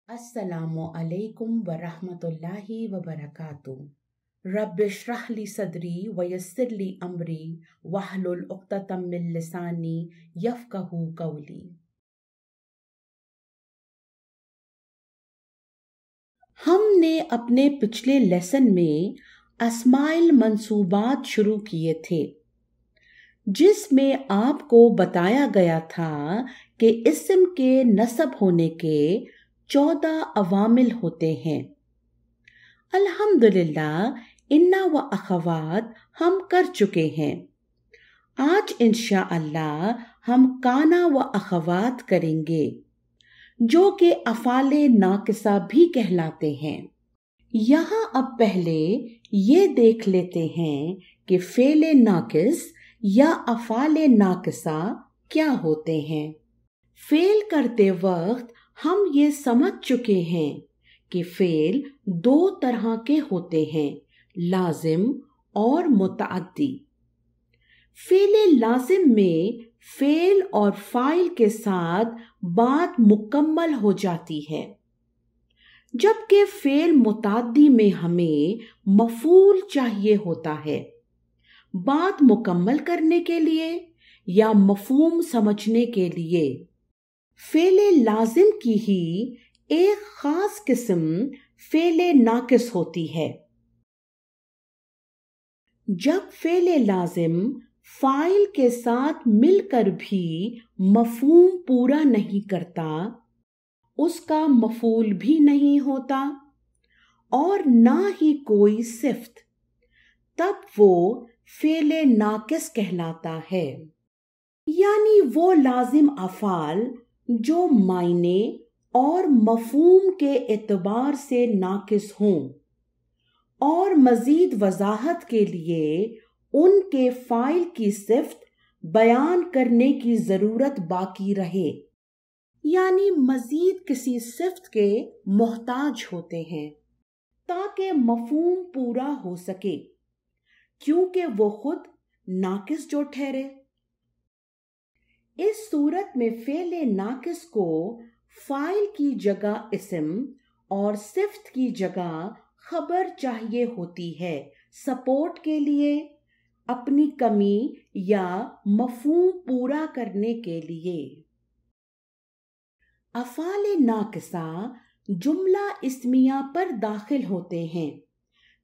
अस्सलामु अलैकुम वरहमतुल्लाहि वबरकातुहू। रब्बि इश्रह ली सदरी वयस्सिर ली अमरी वहलुल उक़्दतम मिन लिसानी यफ़क़हू क़ौली। हमने अपने पिछले लेसन में अस्माइल मंसूबात शुरू किए थे, जिसमें आपको बताया गया था कि इस्म के नस्ब होने के 14 अवामिल होते हैं। अल्हम्दुलिल्लाह इन्ना व अखवात हम कर चुके हैं। आज इंशाअल्लाह हम काना व अखवात करेंगे, जो कि अफ़ाले नाकिसा भी कहलाते हैं। यहाँ अब पहले ये देख लेते हैं कि फ़ेले नाकिस या अफ़ाले नाकिसा क्या होते हैं। फ़ेल करते वक्त हम ये समझ चुके हैं कि फ़ेल 2 तरह के होते हैं, लाजिम और मुतअद्दी। फ़ेले लाजिम में फ़ेल और फ़ाइल के साथ बात मुकम्मल हो जाती है, जबकि फ़ेल मुतअद्दी में हमें मफ़ूल चाहिए होता है, बात मुकम्मल करने के लिए या मफ़हूम समझने के लिए। फ़ेले लाजिम की ही एक ख़ास किस्म फ़ेले नाकिस होती है। जब फ़ेले लाजिम फ़ाइल के साथ मिलकर भी मफ़हूम पूरा नहीं करता, उसका मफ़ूल भी नहीं होता और ना ही कोई सिफ़्त, तब वो फ़ेले नाकिस कहलाता है। यानी वो लाजिम अफ़ाल जो मायने और मफ़हूम के एतबार से नाकिस हों और मज़ीद वज़ाहत के लिए उनके फ़ाइल की सिफ़्त बयान करने की ज़रूरत बाकी रहे, यानी मज़ीद किसी सिफ़्त के मोहताज होते हैं ताकि मफ़हूम पूरा हो सके, क्योंकि वो खुद नाकिस जो ठहरे। इस सूरत में फ़ेले नाकिस को फ़ाइल की जगह इस्म और सिफ़्त की जगह खबर चाहिए होती है, सपोर्ट के लिए, अपनी कमी या मफ़हूम पूरा करने के लिए। अफ़ाले नाकिसा जुमला इस्मिया पर दाखिल होते हैं,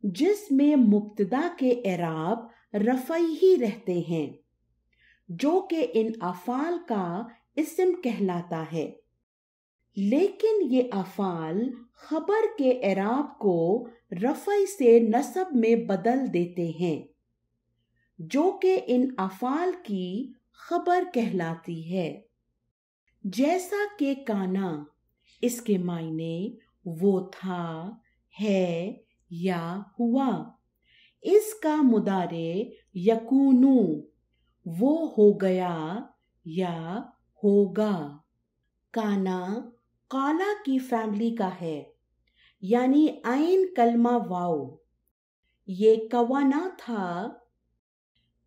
जिसमें मुब्तदा के एराब रफ़ई ही रहते हैं, जो कि इन अफ़ाल का इस्म कहलाता है। लेकिन ये अफ़ाल खबर के एराब को रफ़ई से नस्ब में बदल देते हैं, जो कि इन अफ़ाल की खबर कहलाती है। जैसा कि काना, इसके मायने वो था, है या हुआ। इसका मुदारे यकूनू, वो हो गया या होगा। काना काला की फैमिली का है, यानी आइन कलमा वाओ। ये कवाना था।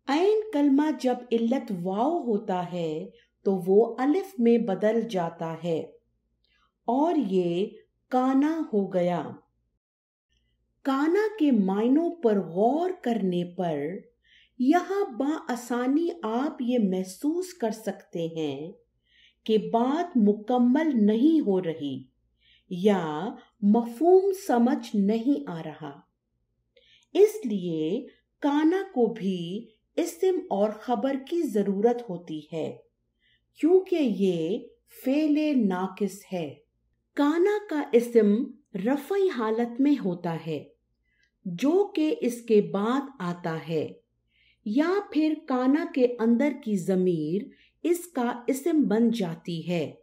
आइन कलमा जब इल्लत वाओ होता है तो वो अलिफ में बदल जाता है और ये काना हो गया। काना के मायनों पर गौर करने पर यहाँ बाआसानी आप ये महसूस कर सकते हैं कि बात मुकम्मल नहीं हो रही या मफ़हूम समझ नहीं आ रहा। इसलिए काना को भी इस्म और खबर की ज़रूरत होती है, क्योंकि ये फ़ेले नाकिस है। काना का इस्म रफ़ई हालत में होता है, जो कि इसके बाद आता है, या फिर काना के अंदर की ज़मीर इसका इस्म बन जाती है,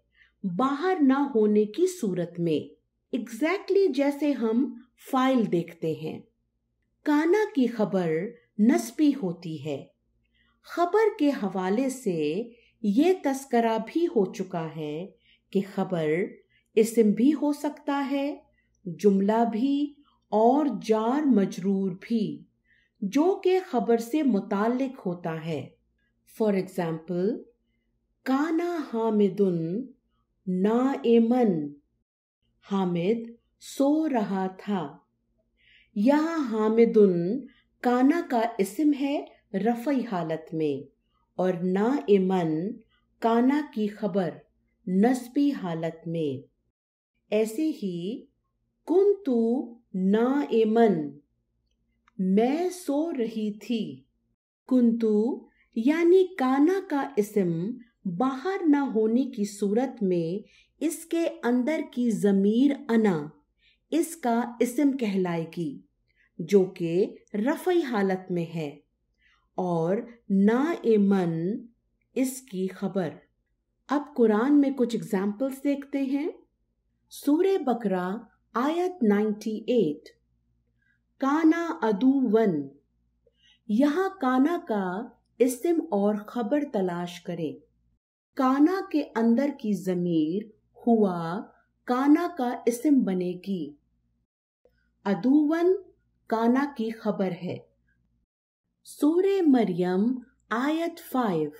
बाहर ना होने की सूरत में। एग्जैक्टली जैसे हम फाइल देखते हैं। काना की खबर नस्बी होती है। खबर के हवाले से ये तस्करा भी हो चुका है कि खबर इस्म भी हो सकता है, जुमला भी और जार मजरूर भी, जो कि खबर से मुताल्लिक होता है। फॉर एग्जाम्पल, काना हामिदुन नाइमन, हामिद सो रहा था। यहाँ हामिदुन काना का इस्म है रफ़ई हालत में और नाइमन काना की खबर नस्बी हालत में। ऐसे ही कुन्तु नाइमन मैं सो रही थी। कुन्तु यानी काना का इस्म बाहर न होने की सूरत में इसके अंदर की ज़मीर अना इसका इस्म कहलाएगी जो कि रफ़ई हालत में है और नाइमन इसकी खबर। अब कुरान में कुछ एग्जाम्पल्स देखते हैं। सूरे बकरा आयत 98, काना अदुवन। यहाँ काना का इस्म और खबर तलाश करें। काना के अंदर की ज़मीर हुआ काना का इस्म बनेगी। अदुवन काना की खबर है। सूरे मरियम आयत 5,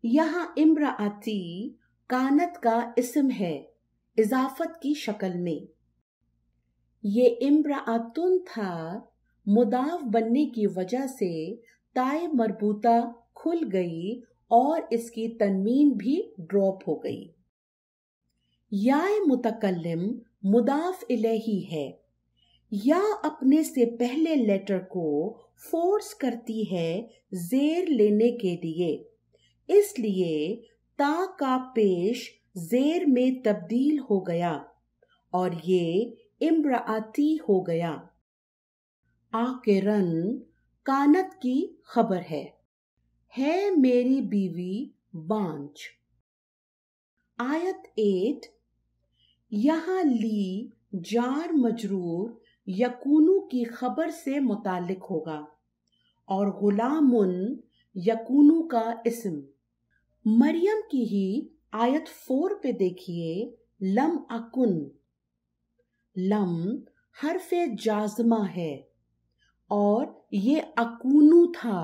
यहाँ इम्राअती कानत का इस्म है इजाफत की शक्ल में। ये इम्राअतुन था, मुदाफ बनने की वजह से ताए मरबूता खुल गई और इसकी तनवीन भी ड्रॉप हो गई। याए मुतकल्लिम मुदाफ इलैही है। या अपने से पहले लेटर को फोर्स करती है जेर लेने के लिए, इसलिए ता का पेश जेर में तब्दील हो गया और ये इम्राअती हो गया। आकिरन कानत की खबर है मेरी बीवी बांझ। आयत 8, यहाँ ली जार मजरूर यकूनू की खबर से मुतालिक होगा और गुलामुन यकूनू का इस्म। मरियम की ही आयत 4 पे देखिए, लम अकुन। लम हरफे जाज़मा है और ये अकूनू था,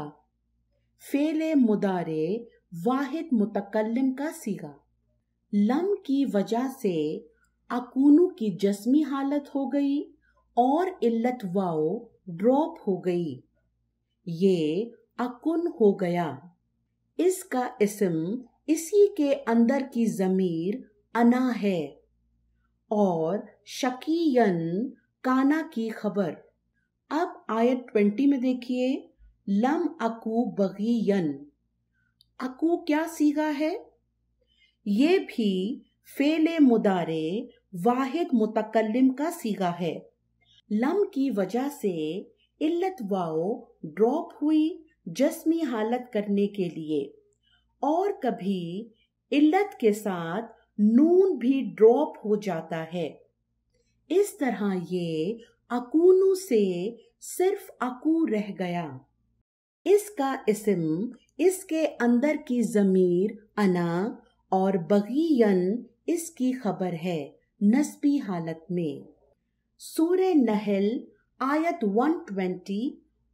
फेले मुदारे वाहिद मुतकल्लिम का सीगा। लम की वजह से अकूनू की जस्मी हालत हो गई और इल्लत वाओ ड्रॉप हो गई, ये अकुन हो गया। इसका इस्म इसी के अंदर की ज़मीर अना है और शकीयन काना की खबर। अब आयत 20 में देखिए, लम अकू बगीयन। अकू क्या सीगा है? ये भी फेले मुदारे वाहिद मुतकल्लिम का सीगा है। लम की वजह से इल्लत वाओ ड्रॉप हुई जस्मी हालत करने के लिए और कभी इल्लत के साथ नून भी ड्रॉप हो जाता है। इस तरह ये अकूनू से सिर्फ अकू रह गया। इसका इस्म इसके अंदर की ज़मीर अना और बगीयन इसकी खबर है नस्बी हालत में। सूरे नहल आयत 120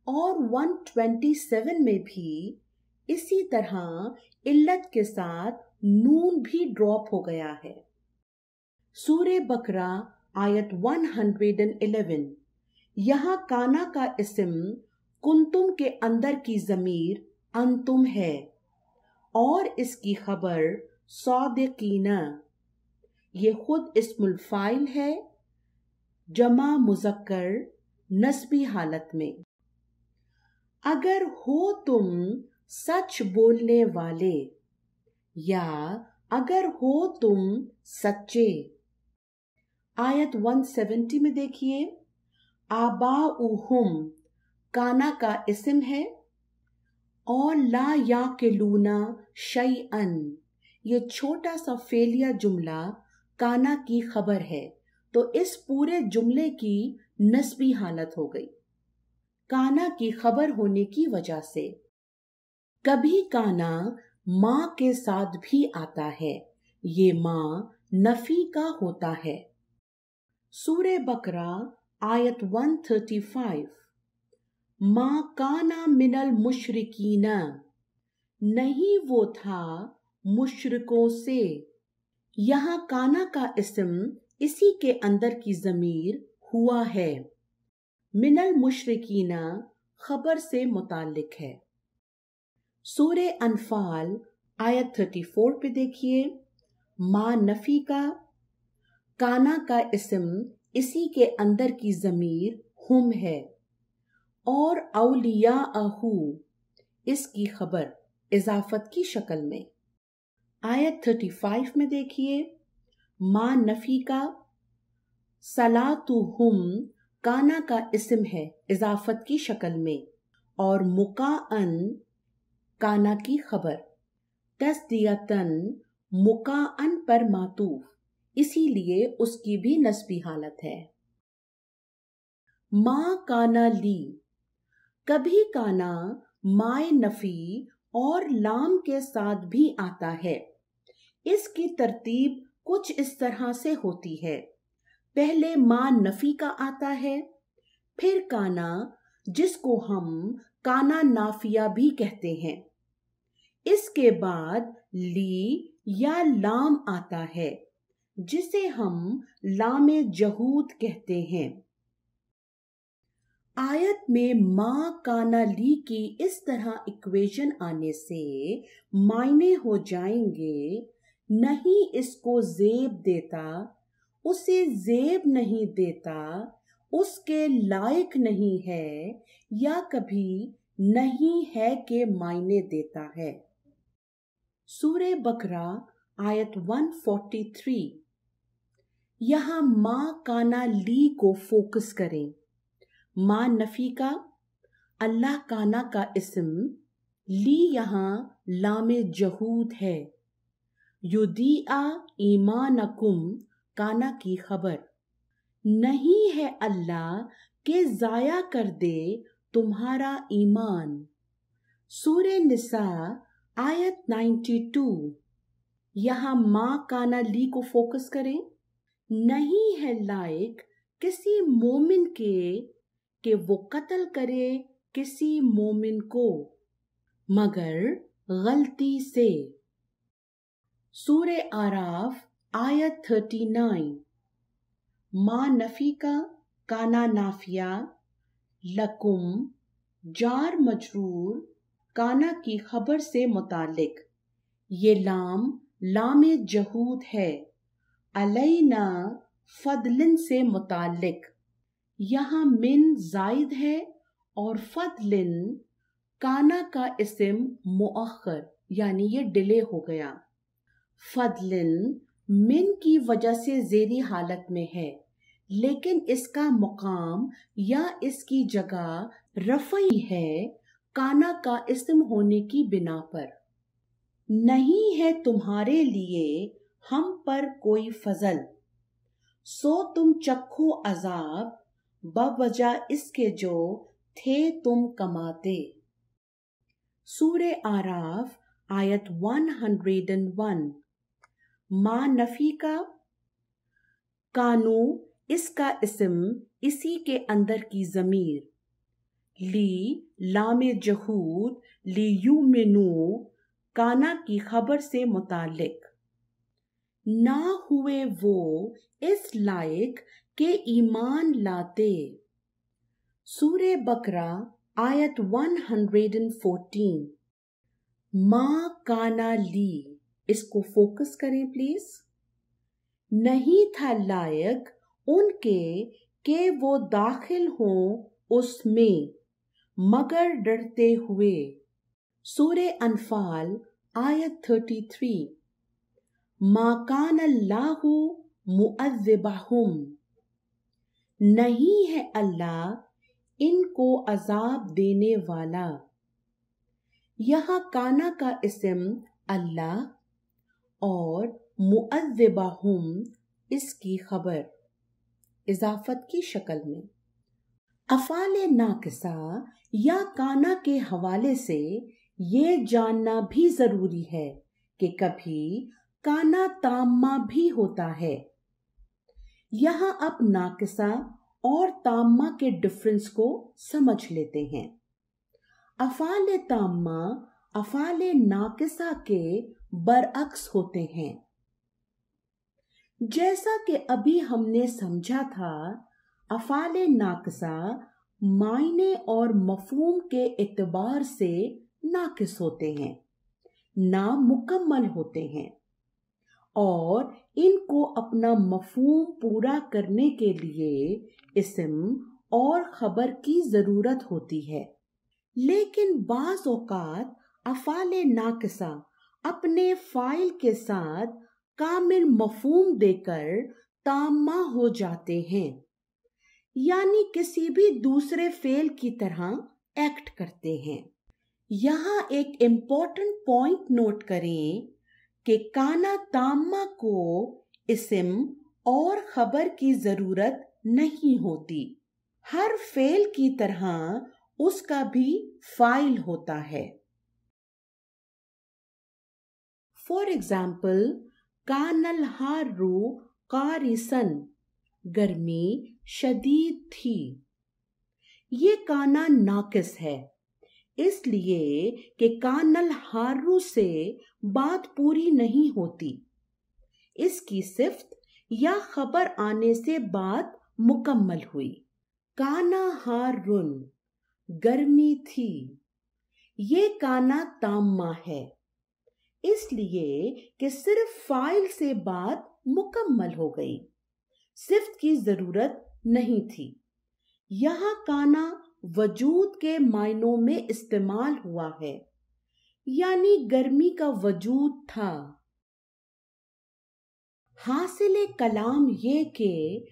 और 127 में भी इसी तरह इल्लत के साथ नून भी ड्रॉप हो गया है। सूरे बकरा आयत 111, यहाँ काना का इस्म कुंतुम के अंदर की ज़मीर अंतुम है और इसकी खबर सौदिकीना। ये खुद इस्मुल फाइल है जमा मुज़क्कर नस्बी हालत में। अगर हो तुम सच बोलने वाले या अगर हो तुम सच्चे। आयत 170 में देखिए, आबाउहुम काना का इस्म है और ला याकिलूना शैअन ये छोटा सा फेलिया जुमला काना की खबर है, तो इस पूरे जुमले की नस्बी हालत हो गई काना की खबर होने की वजह से। कभी काना माँ के साथ भी आता है, ये माँ नफी का होता है। सूरे बकरा आयत 135, माँ काना मिनल मुशरिकीना नहीं वो था मुशरिकों से। यहाँ काना का इस्म इसी के अंदर की ज़मीर हुआ है। मिनल मुशरिकीना खबर से मुताल्लिक है। सूरे अनफाल आयत 34 पे देखिए, माँ नफी का काना का इस्म इसी के अंदर की ज़मीर हुम है, और औलिया आहू इसकी खबर इजाफत की शक्ल में। आयत 35 में देखिए, माँ नफी का सलातुहुम काना का इस्म है इजाफत की शक्ल में, और मुकाअन काना की खबर। तस्दियतन मुकाअन पर मातूफ, इसीलिए उसकी भी नस्बी हालत है। माँ काना ली, कभी काना माए नफी और लाम के साथ भी आता है। इसकी तरतीब कुछ इस तरह से होती है, पहले माँ नफी का आता है, फिर काना जिसको हम काना नाफिया भी कहते हैं, इसके बाद ली या लाम आता है जिसे हम लामे जहूद कहते हैं। आयत में माँ काना ली की इस तरह इक्वेशन आने से मायने हो जाएंगे, नहीं इसको जेब देता, उसे जेब नहीं देता, उसके लायक नहीं है, या कभी नहीं है के मायने देता है। सूरे बकरा आयत 143, यहाँ माँ काना ली को फोकस करें। माँ नफी का अल्लाह काना का इस्म, ली यहाँ लामे जहूद है। युदिया ईमानकुम काना की खबर, नहीं है अल्लाह के जाया कर दे तुम्हारा ईमान। सूरे निसा आयत 92, यहाँ माँ काना ली को फोकस करें। नहीं है लायक किसी मोमिन के वो कत्ल करे किसी मोमिन को मगर गलती से। सूरे आराफ आयत 39, माँ नफी का काना नाफिया लकुम जार मजरूर काना की खबर से मुतालिक, ये लाम लामे जहूद है, अलैना फदलिन से मुतालिक, यहाँ मिन जायद है और फदलिन काना का इस्म मुअख्खर, यानी ये डिले हो गया। फदलिन मिन की वजह से ज़ेरी हालत में है, लेकिन इसका मुकाम या इसकी जगह रफ़ई है काना का इस्म होने की बिना पर। नहीं है तुम्हारे लिए हम पर कोई फजल, सो तुम चखो अजाब बवजह इसके जो थे तुम कमाते। सूरे आराफ आयत 101, माँ नफी का कानू इसका इस्म इसी के अंदर की ज़मीर, ली लामे जहूद ली युमिनू काना की खबर से मुतालिक, ना हुए वो इस लायक के ईमान लाते। सूरे बकरा आयत 114, माँ काना ली, इसको फोकस करें प्लीज। नहीं था लायक उनके कि वो दाखिल हों उसमें मगर डरते हुए। सूरे अनफाल आयत 33, मा कान अल्लाहु मुअज़्ज़िबहुम, नहीं है अल्लाह इनको अजाब देने वाला। यहाँ काना का इस्म अल्लाह और मुअज़्ज़िबहुम इसकी खबर इजाफत की शक्ल में। अफ़ाले नाक़िसा या काना के हवाले से ये जानना भी जरूरी है कि कभी काना ताम्मा भी होता है। यहाँ अब नाक़िसा और ताम्मा के डिफरेंस को समझ लेते हैं। अफ़ाले ताम्मा अफ़ाले नाक़िसा के बरअक्स होते हैं। जैसा कि अभी हमने समझा था, अफ़ाले नाक़िसा मायने और मफ़हूम के एतबार से नाक़िस होते हैं, नामुकम्मल होते हैं, और इनको अपना मफ़हूम पूरा करने के लिए इस्म और ख़बर की ज़रूरत होती है। लेकिन बाज़ औक़ात अफ़ाले नाक़िसा अपने फ़ाइल के साथ कामिल मफ़हूम देकर ताम्मा हो जाते हैं, यानी किसी भी दूसरे फ़ेल की तरह एक्ट करते हैं। यहाँ एक इम्पोर्टेंट पॉइंट नोट करें कि काना ताम्मा को इस्म और ख़बर की ज़रूरत नहीं होती। हर फ़ेल की तरह उसका भी फ़ाइल होता है। फॉर एग्जाम्पल, कानल हार्रू कारिसन, गर्मी शदीद थी। ये काना नाक़िस है, इसलिए कि कानल हार्रू से बात पूरी नहीं होती। इसकी सिफ्त या खबर आने से बात मुकम्मल हुई। काना हारुन, गर्मी थी। ये काना ताम्मा है, इसलिए कि सिर्फ फाइल से बात मुकम्मल हो गई, सिफ्त की जरूरत नहीं थी। यहाँ काना वजूद के मायनों में इस्तेमाल हुआ है, यानी गर्मी का वजूद था। हासिले कलाम ये कि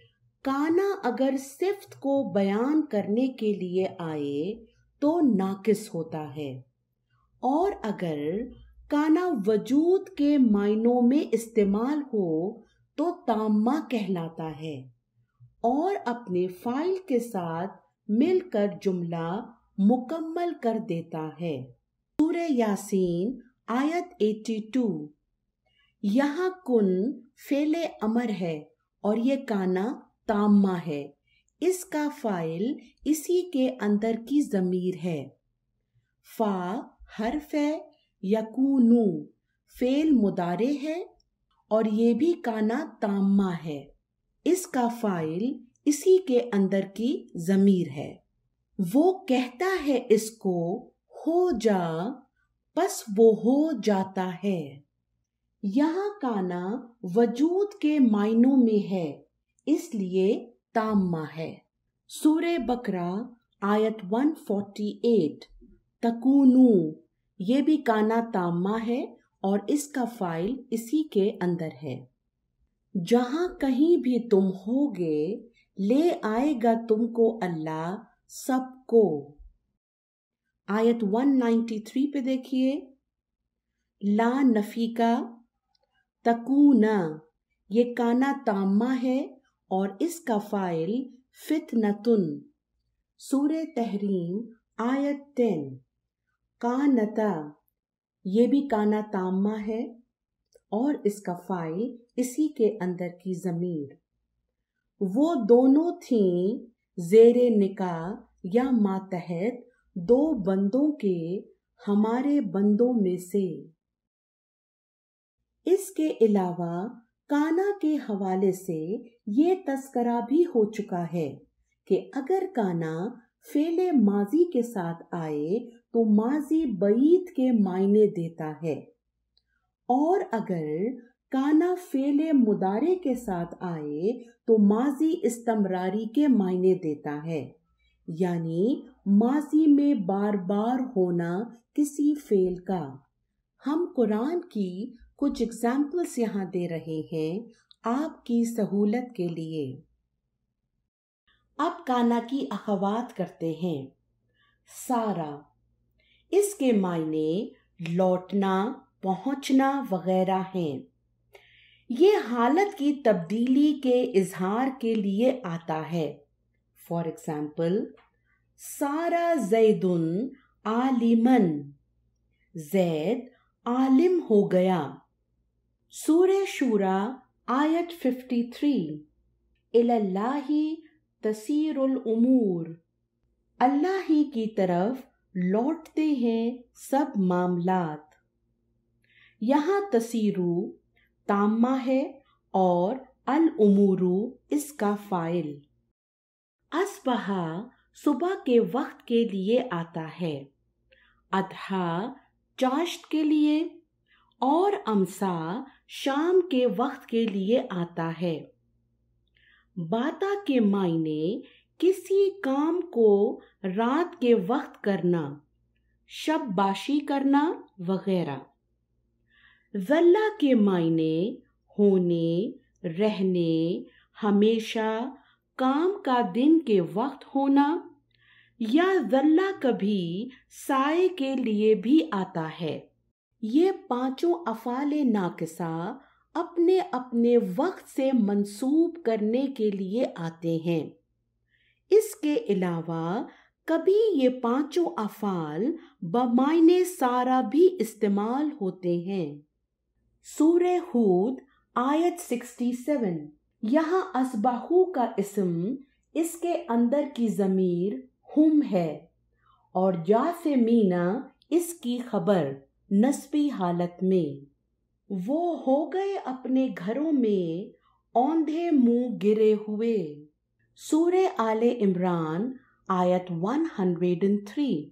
काना अगर सिफ्त को बयान करने के लिए आए तो नाकिस होता है, और अगर काना वजूद के मायनों में इस्तेमाल हो तो ताम्मा कहलाता है और अपने फाइल के साथ मिलकर जुमला मुकम्मल कर देता है। सूरह यासीन आयत 82। यहाँ कुन फेले अमर है और ये काना ताम्मा है। इसका फाइल इसी के अंदर की ज़मीर है। फा हर्फ है, यकूनू फेल मुदारे है और ये भी काना ताम्मा है। इसका फाइल इसी के अंदर की ज़मीर है। वो कहता है इसको हो जा, बस वो हो जाता है। यहाँ काना वजूद के मायनों में है, इसलिए ताम्मा है। सूरह बकरा आयत 148। तकूनू ये भी काना ताम्मा है और इसका फाइल इसी के अंदर है। जहाँ कहीं भी तुम होगे ले आएगा तुमको अल्लाह सबको। आयत 193 पे देखिए। ला नफीका तकूना ये काना ताम्मा है और इसका फाइल फितनतुन। सूरह तहरीम आयत 10। कानता ये भी काना ताम्मा है और इसका फाइल इसी के अंदर की ज़मीर। वो दोनों थीं ज़ेरे निकाह या मातहत दो बंदों के हमारे बंदों में से। इसके अलावा काना के हवाले से ये तस्करा भी हो चुका है कि अगर काना फेले माजी के साथ आए तो माजी बईद के मायने देता है, और अगर काना फेले मुदारे के साथ आए तो माजी इस्तमरारी के मायने देता है, यानी माजी में बार बार होना किसी फेल का। हम कुरान की कुछ एग्जाम्पल्स यहाँ दे रहे हैं आपकी सहूलत के लिए। अब काना की अखवात करते हैं। सारा, इसके मायने लौटना, पहुंचना वगैरह हैं। ये हालत की तब्दीली के इजहार के लिए आता है। फॉर एग्जाम्पल, सारा जैदुन आलिमन, जैद आलिम हो गया। सूरह शूरा आयत 53। इलल्लाही तसीरुल उमूर, अल्लाह ही की तरफ लौटते हैं सब मामलात। यहाँ तसीरू ताम्मा है और अल-उमूरु इसका फाइल। अस्बहा सुबह के वक्त के लिए आता है, अदहा चाश्त के लिए और अमसा शाम के वक्त के लिए आता है। बाता के मायने किसी काम को रात के वक्त करना, शबबाशी करना वगैरह। ज़ल्ला के मायने होने, रहने, हमेशा, काम का दिन के वक्त होना, या ज़ल्ला कभी साए के लिए भी आता है। ये पांचों अफ़ाले नाक़िसा अपने अपने वक्त से मंसूब करने के लिए आते हैं। इसके अलावा कभी ये पांचों अफ़ाल बमायने सारा भी इस्तेमाल होते हैं। सूरह हूद आयत 67। यहाँ अस्बाहू का इस्म, इसके अंदर की ज़मीर हुम है और जा से मीना इसकी खबर नस्बी हालत में। वो हो गए अपने घरों में औंधे मुंह गिरे हुए। सूरह आले इमरान आयत 103।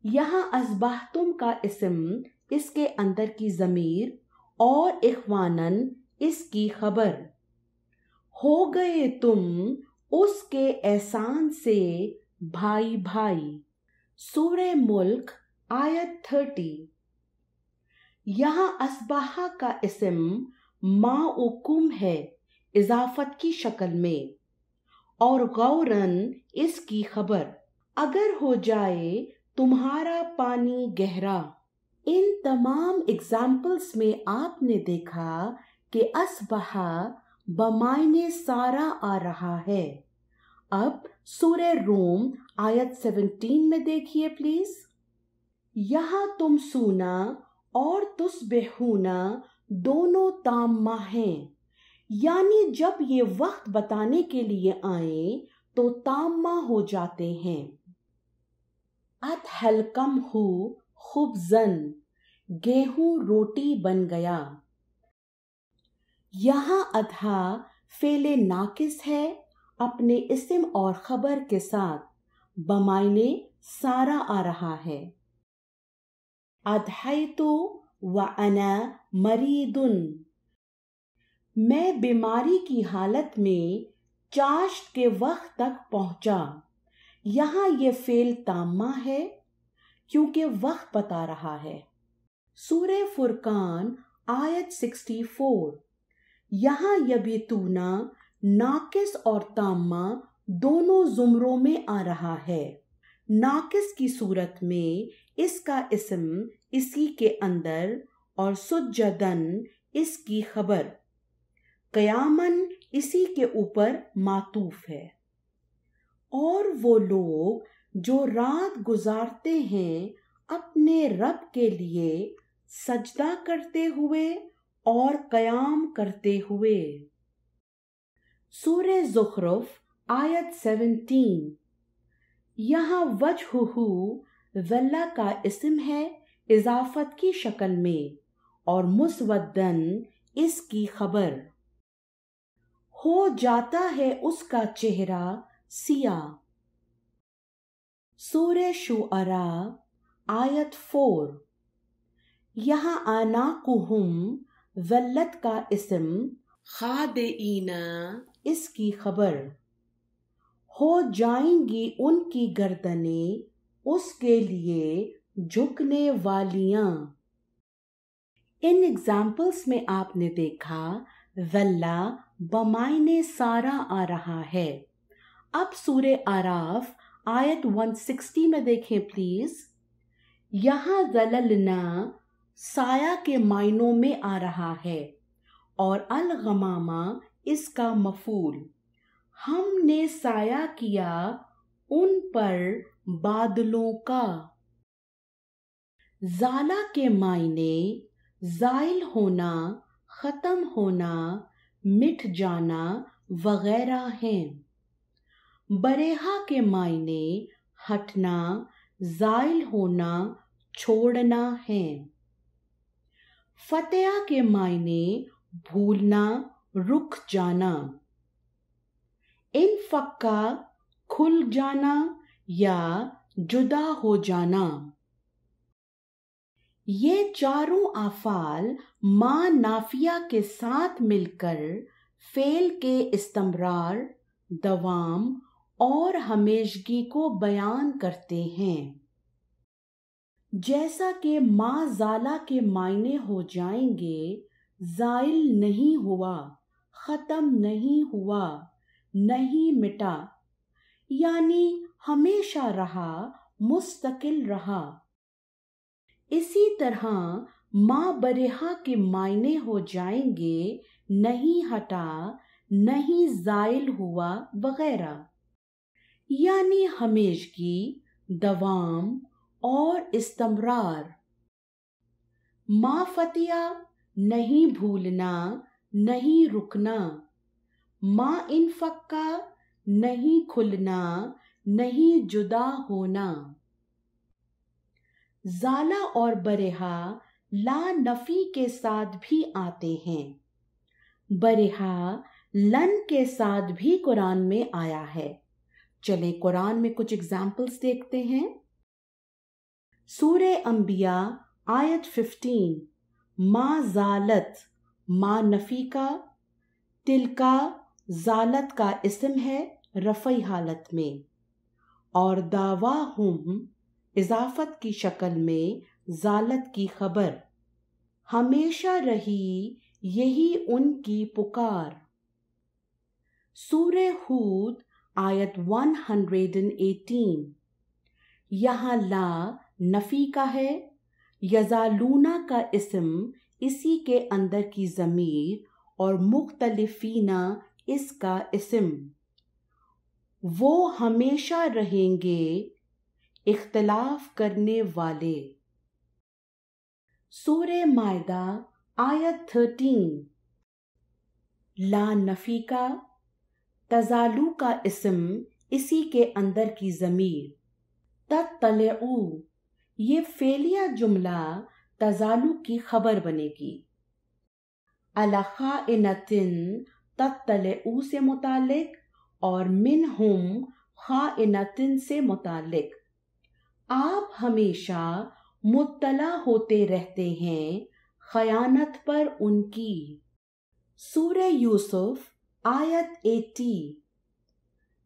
यहाँ अस्बाहतुम का इस्म, इसके अंदर की ज़मीर और इख्वानन इसकी खबर। हो गए तुम उसके एहसान से भाई भाई। सूरह मुल्क आयत 30। यहाँ अस्बाहा का इस्म माउकुम है इजाफत की शक्ल में और गौरन इसकी खबर। अगर हो जाए तुम्हारा पानी गहरा। इन तमाम एग्जाम्पल्स में आपने देखा कि अस्बहा बमायने सारा आ रहा है। अब सूरह रूम आयत 17 में देखिए प्लीज। यहाँ तुम सूना और तुस्बिहूना दोनों ताम्मा हैं, यानी जब ये वक्त बताने के लिए आए तो ताम्मा हो जाते हैं। अतहलकम हु खुबजन, गेहूं रोटी बन गया। यहाँ अधा फेले नाकिस है अपने इस्म और खबर के साथ, बमायने सारा आ रहा है। अधहैतु व अना मरीदुन, मैं बीमारी की हालत में चाश्त के वक्त तक पहुंचा। यहाँ ये फेल ताम्मा है क्योंकि वक्त बता रहा है। सूरह फुरकान आयत 64। यहाँ यबीतूना नाकिस और ताम्मा दोनों जुमरों में आ रहा है। नाकिस की सूरत में इसका इस्म इसी के अंदर और सुज्जदन इसकी खबर, क़यामन इसी के ऊपर मातूफ है। और वो लोग जो रात गुजारते हैं अपने रब के लिए सजदा करते हुए और क़याम करते हुए। सूरह ज़ुख़रुफ़ आयत 17। यहाँ वजहुहु ज़ल्ला का इस्म है इजाफत की शक्ल में और मुस्वद्दन इसकी खबर। हो जाता है उसका चेहरा सिया। सूरह शुअरा आयत 4। यहाँ आनाकुहुम ज़ल्लत का इस्म खादेईना इसकी खबर। हो जाएंगी उनकी गर्दनें उसके लिए झुकने वालियां। इन एग्जाम्पल्स में आपने देखा ज़ल्ला बमायने सारा आ रहा है। अब सूरह आराफ आयत 160 में देखें प्लीज। यहाँ ज़ललना साया के मायनों में आ रहा है और अल-गमामा इसका मफूल। हमने साया किया उन पर बादलों का। ज़ाला के मायने ज़ाइल होना, ख़त्म होना, मिट जाना वगैरह हैं। बरेहा के मायने हटना, ज़ाइल होना, छोड़ना हैं। फतेहा के मायने भूलना, रुक जाना। इनफक्का खुल जाना या जुदा हो जाना। ये चारों अफ़ाल मा नाफिया के साथ मिलकर फेल के इस्तमरार, दवाम और हमेशगी को बयान करते हैं। जैसा कि मा ज़ाला के मायने हो जाएंगे, ज़ाइल नहीं हुआ, ख़त्म नहीं हुआ, नहीं मिटा, यानी हमेशा रहा, मुस्तकिल रहा। इसी तरह मा बरहा के मायने हो जाएंगे नहीं हटा, नहीं ज़ाइल हुआ वगैरह, यानी हमेशगी, दवाम और इस्तमरार। मा फतिया नहीं भूलना, नहीं रुकना। मा इनफक्का नहीं खुलना, नहीं जुदा होना। ज़ाला और बरहा ला नफी के साथ भी आते हैं। बरहा लन के साथ भी कुरान में आया है। चले कुरान में कुछ एग्जाम्पल्स देखते हैं। सूरे अंबिया आयत 15, मा ज़ालत, मा नफी का, तिलका ज़ालत का इस्म है रफ़ई हालत में, और दावा हम इजाफत की शक्ल में ज़ालत की खबर। हमेशा रही यही उनकी पुकार। सूरे हूद आयत 118, यहाँ ला नफी का है, यज़ालूना का इस्म इसी के अंदर की ज़मीर और मुख्तलिफीना इसका इस्म। वो हमेशा रहेंगे इख्तिलाफ करने वाले। सूरे मायदा आयत 13, ला नफी का, तजालू का इस्म इसी के अंदर की ज़मीर। तत्तलऊ, ये फेलिया जुमला तजालू की खबर बनेगी। अला खाइनतिन तत्तलऊ से मुतालिक और मिनहुम खाइनतिन से मुतालिक। आप हमेशा मुत्तला होते रहते हैं खयानत पर उनकी। सूरे यूसुफ आयत 80,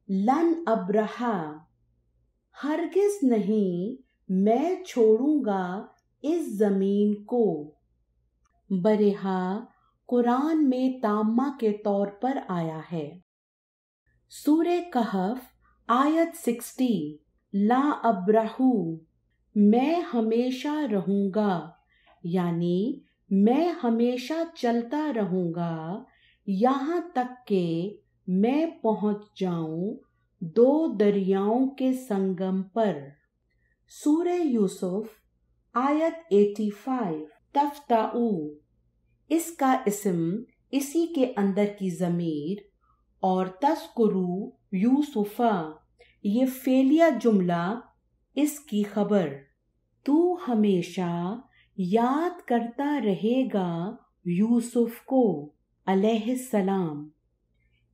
लन अब्रहा, हरगिज नहीं मैं छोड़ूंगा इस जमीन को। बरहा कुरान में ताम्मा के तौर पर आया है। सूरे कहफ आयत 60, ला अब्रहू, मैं हमेशा रहूंगा, यानी मैं हमेशा चलता रहूंगा यहाँ तक कि मैं पहुंच जाऊं दो दरियाओं के संगम पर। सूरे यूसुफ आयत 85, तफ्ताऊ, इसका इस्म इसी के अंदर की ज़मीर, और तस्कुरू यूसुफा, ये फेलिया जुमला इसकी खबर। तू हमेशा याद करता रहेगा यूसुफ को अलैहिस्सलाम।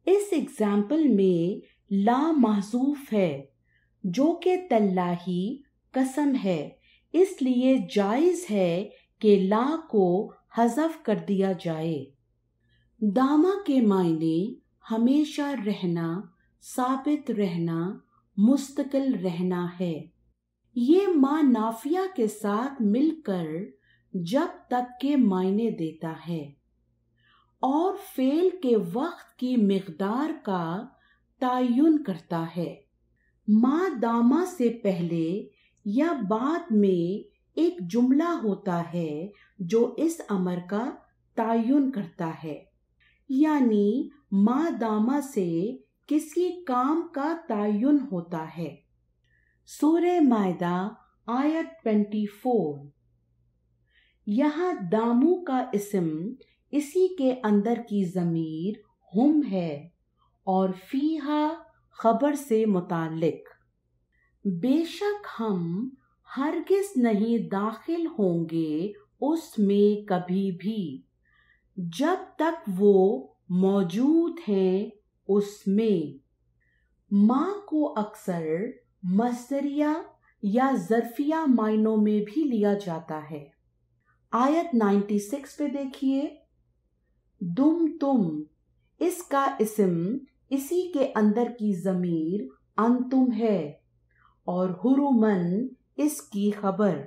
इस एग्जाम्पल में ला महजूफ है जो कि तल्लाही कसम है, इसलिए जायज है कि ला को हज़फ कर दिया जाए। दामा के मायने हमेशा रहना, साबित रहना, मुस्तकिल रहना है। ये मा नाफिया के साथ मिलकर जब तक के मायने देता है और फेल के वक्त की मिक़दार का तायुन करता है। मा दामा से पहले या बाद में एक जुमला होता है जो इस अमर का तायुन करता है, यानी मा दामा से किसी काम का तायुन होता है। सूरे मायदा आयत 24, यहाँ दामू का इस्म इसी के अंदर की ज़मीर हम है और फीहा खबर से मुतालिक। बेशक हम हरगिज नहीं दाखिल होंगे उसमें कभी भी, जब तक वो موجود ہیں اس میں۔ ماں کو اکثر مصدریہ یا ظرفیہ معنوں میں بھی لیا جاتا ہے۔ آیت 96 پہ دیکھیے، تم، اس کا اسم اسی کے اندر کی ضمیر انتم ہے، اور حرمن اس کی خبر۔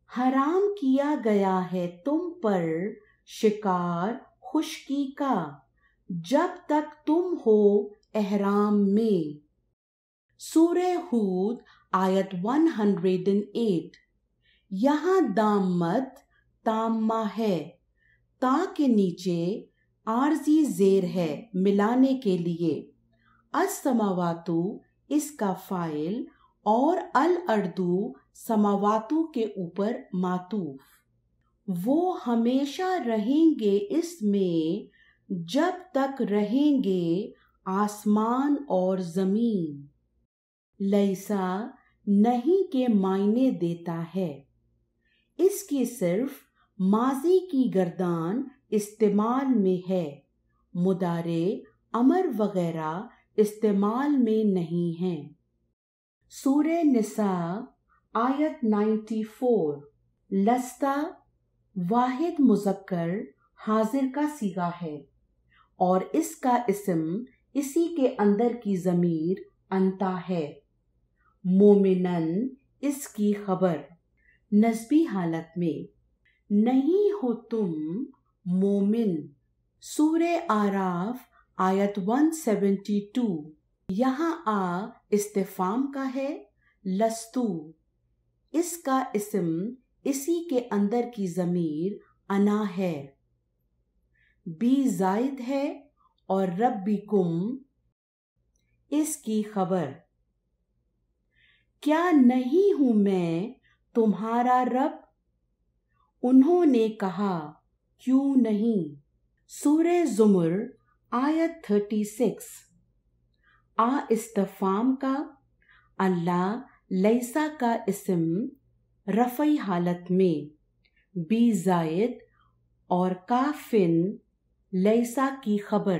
حرام کیا گیا ہے تم پر شکار خشکی کا جب تک تم ہو احرام میں۔ سورہ ہود آیت 108۔ یہاں دامت تامہ ہے، تا کے نیچے عارضی زیر ہے ملانے کے لیے۔ السماواتو اس کا فاعل اور الارضو سماواتو کے اوپر معطوف۔ وہ ہمیشہ رہیں گے اس میں جب تک رہیں گے آسمان اور زمین۔ لیسا نہیں کے معنی دیتا ہے، اس کی صرف ماضی کی گردان استعمال میں ہے، مضارع امر وغیرہ استعمال میں نہیں ہیں۔ سورہ نساء آیت 94۔ لستا واحد مذکر حاضر کا صیغہ ہے، اور اس کا اسم اسی کے اندر کی ضمیر انتا ہے۔ مومنن اس کی خبر، نسبی حالت میں، نہیں ہو تم مومن۔ سورہ اعراف آیت 172۔ یہاں استفہام کا ہے، لستو، اس کا اسم اسی کے اندر کی ضمیر انا ہے۔ بی زائد ہے، اور ربکم اس کی خبر۔ کیا نہیں ہوں میں تمہارا رب؟ انہوں نے کہا کیوں نہیں۔ سورہ زمر آیت 36۔ استفہام کا، اللہ لیسا کا اسم رفعی حالت میں، بی زائد اور کافن لیسا کی خبر،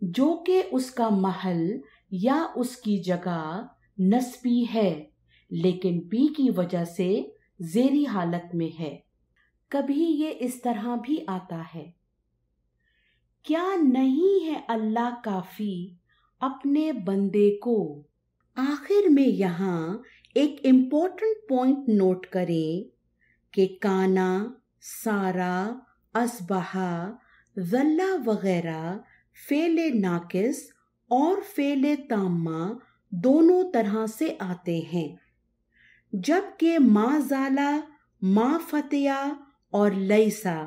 جو کہ اس کا محل یا اس کی جگہ نسبی ہے لیکن بی کی وجہ سے زیری حالت میں ہے۔ کبھی یہ اس طرح بھی آتا ہے، کیا نہیں ہے اللہ کافی اپنے بندے کو۔ آخر میں یہاں ایک امپورٹنٹ پوائنٹ نوٹ کریں کہ کانا، سارا، اصبحا، ظلا وغیرہ فعل ناقص اور فعل تامہ دونوں طرح سے آتے ہیں، جبکہ ما زالا، ما فتیا اور لیسا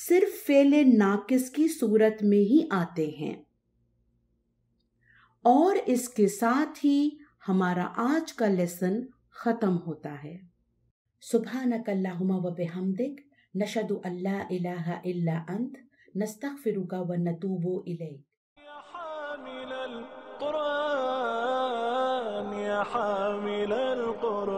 صرف فعل ناقص کی صورت میں ہی آتے ہیں۔ اور اس کے ساتھ ہی ہمارا آج کا لیسن ختم ہوتا ہے۔ سبحانک اللہم و بحمدک، نشہد ان لا الہ الا انت، نستغفرک و نتوب الیک۔ یا حامل القرآن، یا حامل القرآن